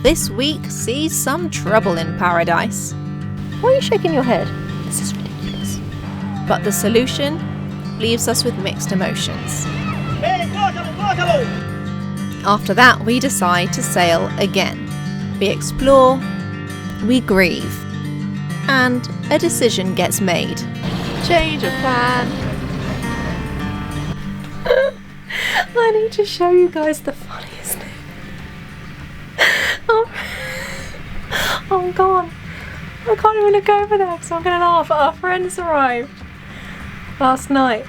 this week sees some trouble in paradise. Why are you shaking your head? This is ridiculous. But the solution leaves us with mixed emotions. After that, we decide to sail again. We explore, we grieve, and a decision gets made. Change of plan. I need to show you guys the funniest thing. Oh God. I can't even look over there because I'm going to laugh. Our friends arrived last night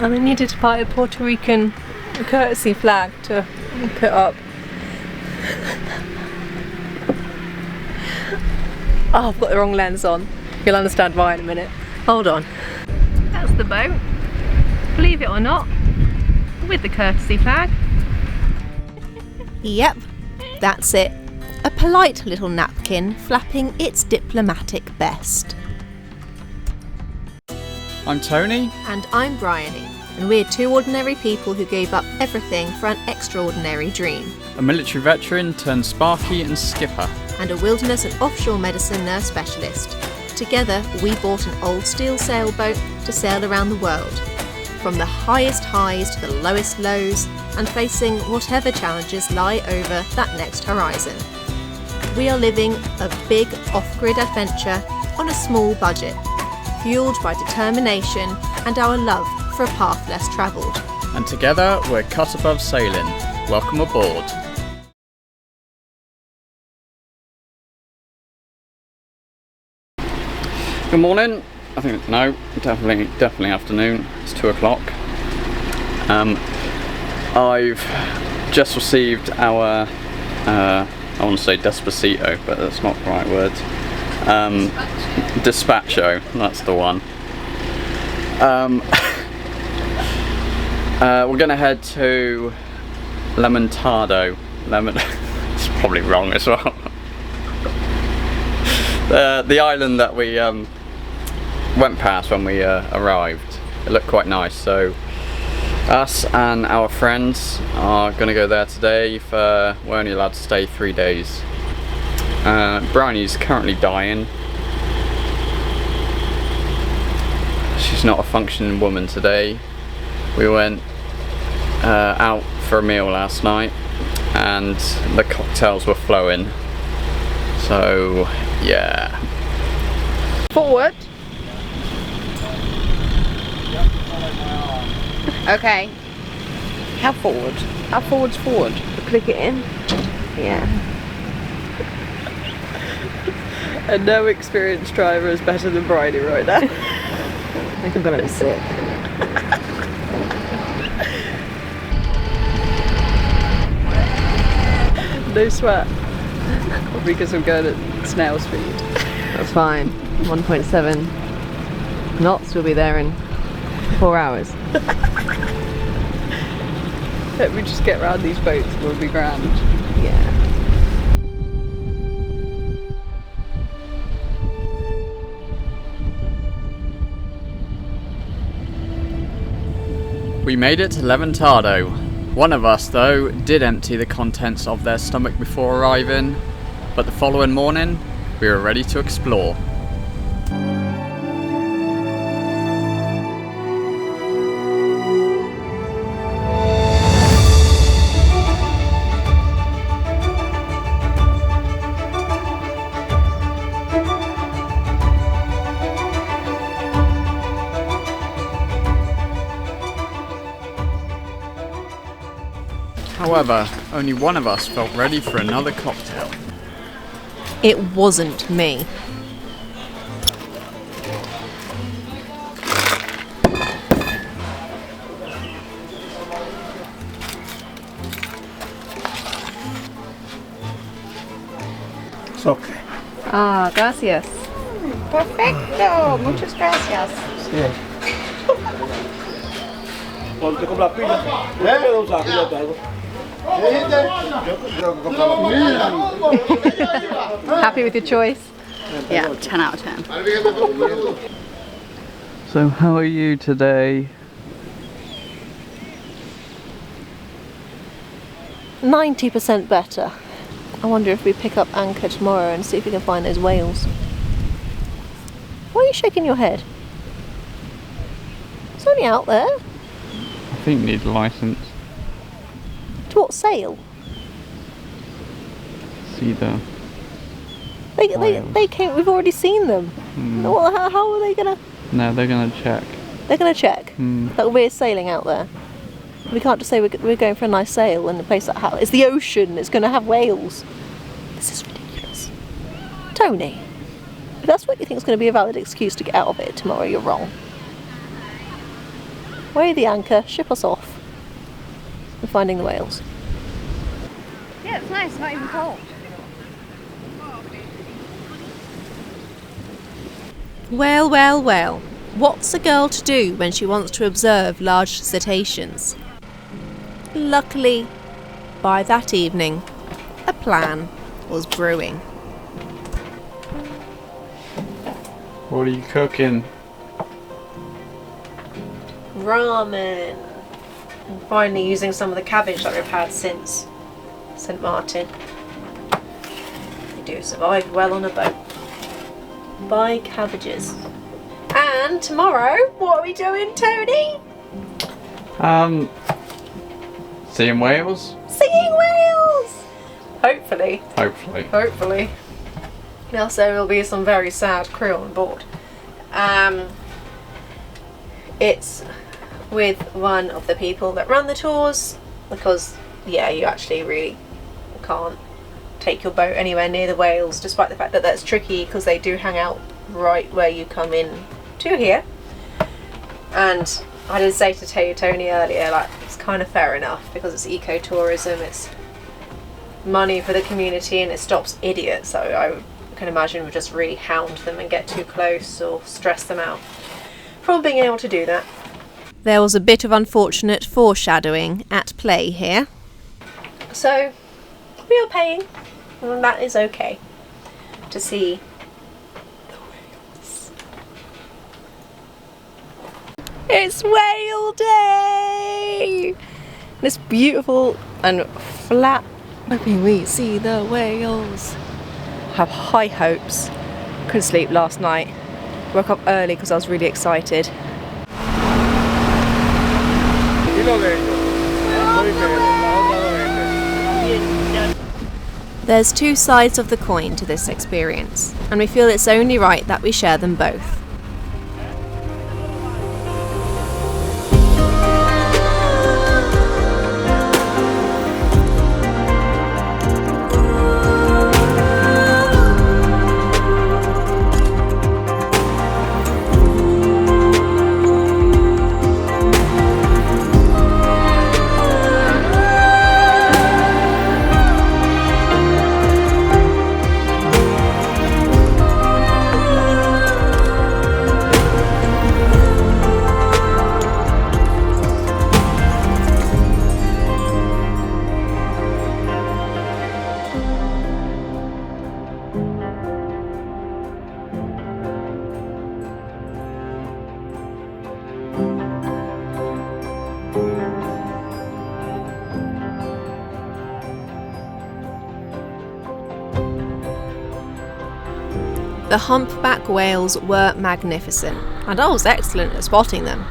and they needed to buy a Puerto Rican courtesy flag to put up. Oh, I've got the wrong lens on. You'll understand why in a minute. Hold on. That's the boat. Believe it or not, with the courtesy flag. Yep, that's it. A polite little napkin flapping its diplomatic best. I'm Tony. And I'm Bryony, and we're two ordinary people who gave up everything for an extraordinary dream. A military veteran turned sparky and skipper. And a wilderness and offshore medicine nurse specialist. Together, we bought an old steel sailboat to sail around the world. From the highest highs to the lowest lows, and facing whatever challenges lie over that next horizon. We are living a big off-grid adventure on a small budget, fueled by determination and our love for a path less travelled. And together we're cut above sailing. Welcome aboard. Good morning. I think no, definitely afternoon. It's 2 o'clock. I've just received our I want to say Despacito, but that's not the right word. Dispatcho, that's the one. We're going to head to Levantado. It's probably wrong as well. The island that we went past when we arrived. It looked quite nice, so us and our friends are going to go there today. We're only allowed to stay 3 days. Bryony's currently dying. She's not a functioning woman today. We went out for a meal last night and the cocktails were flowing. So yeah. Forward. Okay. How forward? How forward's forward? Click it in. Yeah. A no experienced driver is better than Bryony right now. I think I'm gonna be sick. No sweat. Because I'm going at snail speed. That's fine. 1.7 knots. We'll be there in 4 hours. Let me just get around these boats and we'll be grand. Yeah. We made it to Levantado. One of us, though, did empty the contents of their stomach before arriving, but the following morning, we were ready to explore. However, only one of us felt ready for another cocktail. It wasn't me. It's okay. Ah, gracias. Perfecto, muchas gracias. Sí. Cuando te compras pila, ¿puedo usar pila de algo? Happy with your choice? Yeah, 10 out of 10. So how are you today? 90% better. I wonder if we pick up anchor tomorrow and see if we can find those whales. Why are you shaking your head? It's only out there. I think you need a licence. To what, sail? See the... They came, we've already seen them. Well, how are they gonna... No, they're gonna check. They're gonna check that we're sailing out there. We can't just say we're going for a nice sail in a place like that. It's the ocean, it's gonna have whales. This is ridiculous. Tony, if that's what you think is gonna be a valid excuse to get out of it tomorrow, you're wrong. Weigh the anchor, ship us off. We're finding the whales. Yeah, it's nice, not even cold. Well, well, well. What's a girl to do when she wants to observe large cetaceans? Luckily, by that evening, a plan was brewing. What are you cooking? Ramen. I'm finally using some of the cabbage that we've had since St. Martin. They do survive well on a boat. Buy cabbages. And tomorrow, what are we doing, Tony? Seeing whales? Seeing whales! Hopefully. Hopefully. Also, there will be some very sad crew on board. It's with one of the people that run the tours, because, yeah, you actually really can't take your boat anywhere near the whales, despite the fact that that's tricky because they do hang out right where you come in to here. And I did say to Tony earlier, like, it's kind of fair enough because it's ecotourism, it's money for the community and it stops idiots. So I can imagine we'll just really hound them and get too close or stress them out from being able to do that. There was a bit of unfortunate foreshadowing at play here. So we are paying, and that is okay, to see the whales. It's whale day! It's beautiful and flat. Hoping we see the whales. Have high hopes. Couldn't sleep last night. Woke up early because I was really excited. There's two sides of the coin to this experience, and we feel it's only right that we share them both. The humpback whales were magnificent, and I was excellent at spotting them.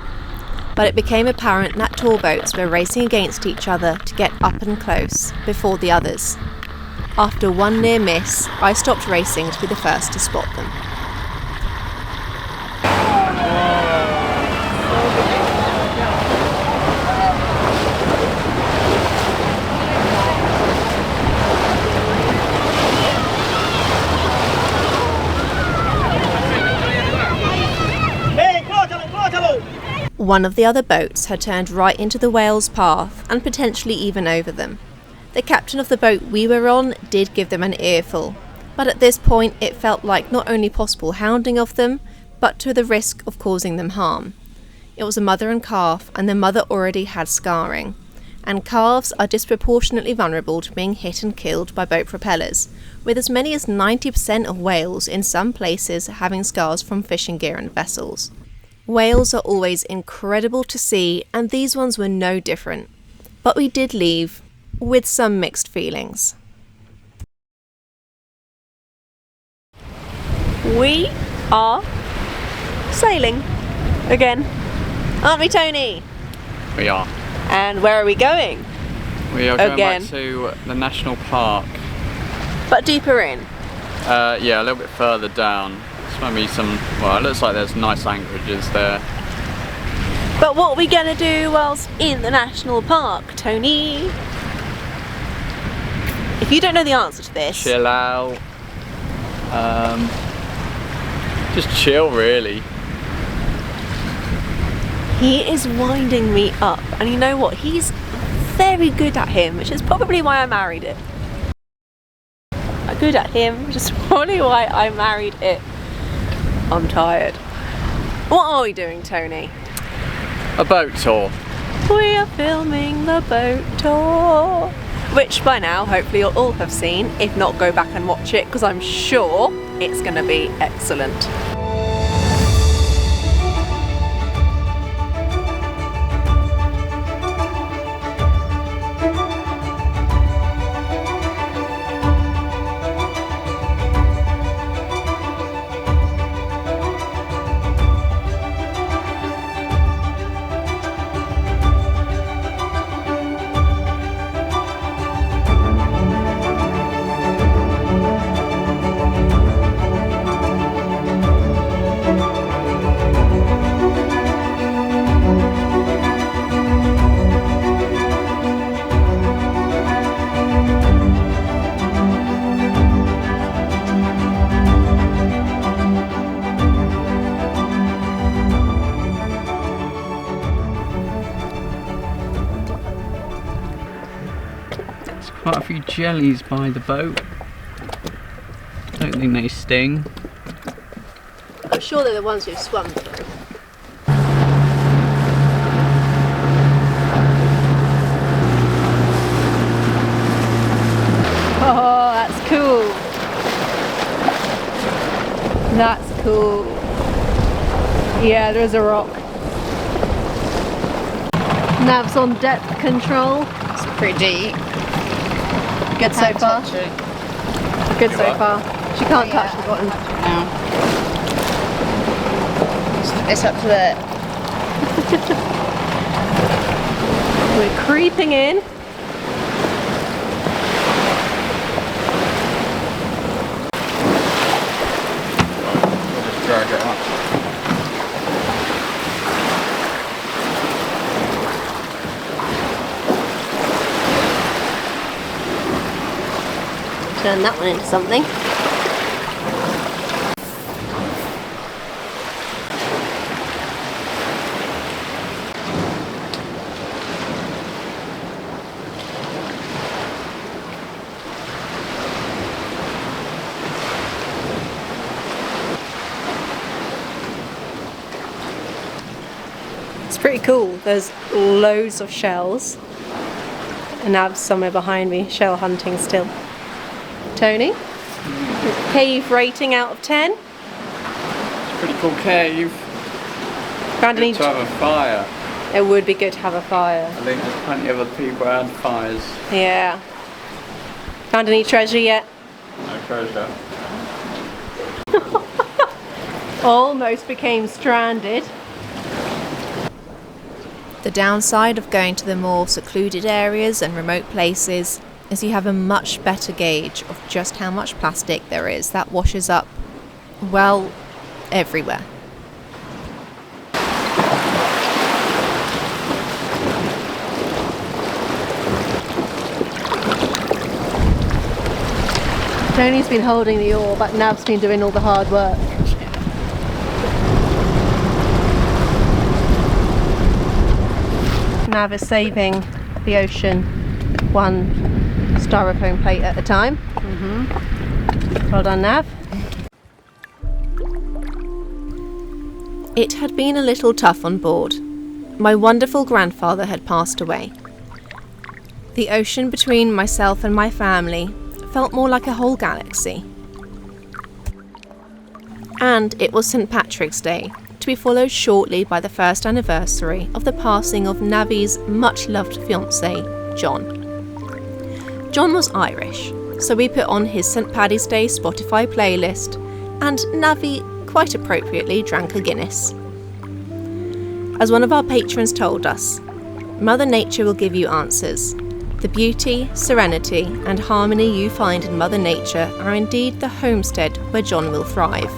But it became apparent that tour boats were racing against each other to get up and close before the others. After one near miss, I stopped racing to be the first to spot them. One of the other boats had turned right into the whales' path and potentially even over them. The captain of the boat we were on did give them an earful, but at this point it felt like not only possible hounding of them, but to the risk of causing them harm. It was a mother and calf, and the mother already had scarring, and calves are disproportionately vulnerable to being hit and killed by boat propellers, with as many as 90% of whales in some places having scars from fishing gear and vessels. Whales are always incredible to see, and these ones were no different. But we did leave with some mixed feelings. we are sailing again. Aren't we, Tony? We are. And where are we going? We are going Again. back to the national park. But deeper in. Yeah, a little bit further down. There's maybe some, well, it looks like there's nice anchorages there. But what are we going to do whilst in the national park, Tony? If you don't know the answer to this... Chill out. Just chill, really. He is winding me up, and you know what? He's very good at him, which is probably why I married it. Good at him, which is probably why I married it. I'm tired. What are we doing, Tony? A boat tour. We are filming the boat tour, which by now hopefully you'll all have seen. If not, go back and watch it, because I'm sure it's going to be excellent. Quite a few jellies by the boat. Don't think they sting. I'm sure they're the ones we've swum through. Oh, that's cool. That's cool. Yeah, there is a rock. Nav's on depth control. It's pretty deep. Good so Can't far. touch it. Good so far. She can't touch the bottom. No. It's up to there. We're creeping in. We'll just drag it up. Turn that one into something. It's pretty cool. There's loads of shells. And Nav's somewhere behind me, shell hunting still. Tony? Cave rating out of 10? Pretty cool cave. Found any... Good to have a fire. It would be good to have a fire. I think there's plenty of other people who had fires. Yeah. Found any treasure yet? No treasure. Almost became stranded. The downside of going to the more secluded areas and remote places is you have a much better gauge of just how much plastic there is that washes up, well, everywhere. Tony's been holding the oar, but Nav's been doing all the hard work. Nav is saving the ocean one styrofoam plate at a time. Well done, Nav. It had been a little tough on board. My wonderful grandfather had passed away. The ocean between myself and my family felt more like a whole galaxy. And it was St. Patrick's Day, to be followed shortly by the first anniversary of the passing of Navi's much-loved fiancé, John. John was Irish, so we put on his St. Paddy's Day Spotify playlist and Navi, quite appropriately, drank a Guinness. As one of our patrons told us, Mother Nature will give you answers. The beauty, serenity, and harmony you find in Mother Nature are indeed the homestead where John will thrive,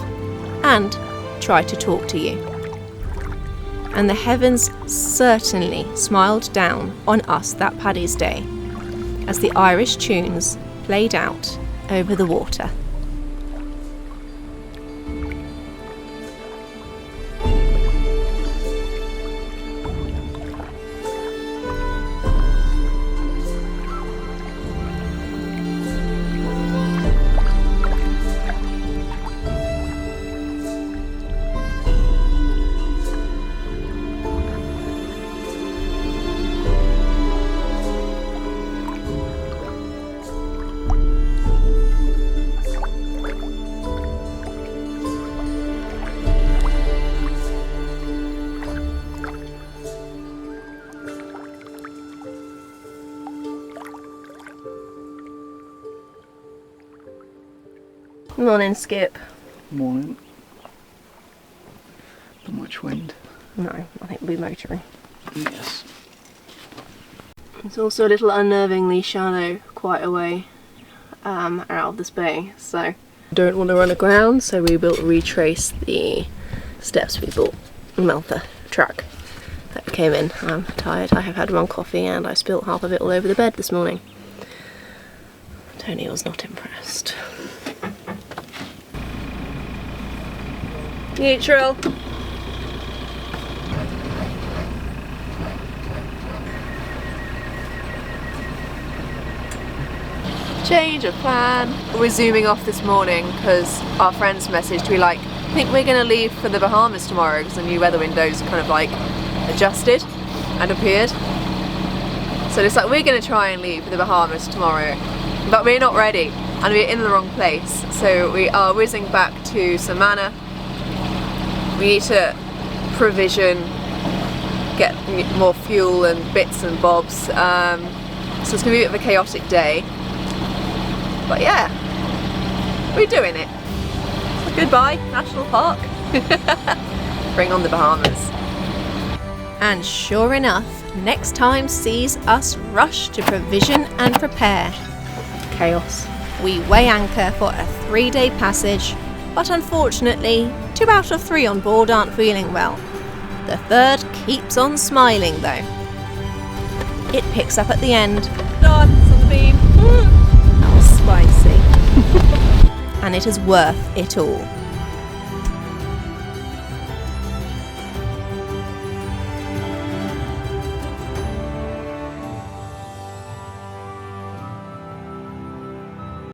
and try to talk to you. And the heavens certainly smiled down on us that Paddy's Day, as the Irish tunes played out over the water. Morning, Skip. Morning. Not much wind. No, I think we'll be motoring. Yes. It's also a little unnervingly shallow quite a way out of this bay, so don't want to run aground, so we will retrace the steps we bought. Well, the track that we came in. I'm tired, I have had one coffee and I spilt half of it all over the bed this morning. Tony was not impressed. Neutral. Change of plan. We're zooming off this morning because our friends messaged me like, I think we're going to leave for the Bahamas tomorrow because the new weather window's kind of like adjusted and appeared. So it's like we're going to try and leave for the Bahamas tomorrow, but we're not ready and we're in the wrong place. So we are whizzing back to Samana. We need to provision, get more fuel and bits and bobs. So it's going to be a bit of a chaotic day. But yeah, we're doing it. So goodbye, National Park. Bring on the Bahamas. And sure enough, next time sees us rush to provision and prepare. Chaos. We weigh anchor for a 3-day passage, but unfortunately, 2 out of 3 on board aren't feeling well. The third keeps on smiling though. It picks up at the end. Done, it's on the beam. That was spicy. And it is worth it all.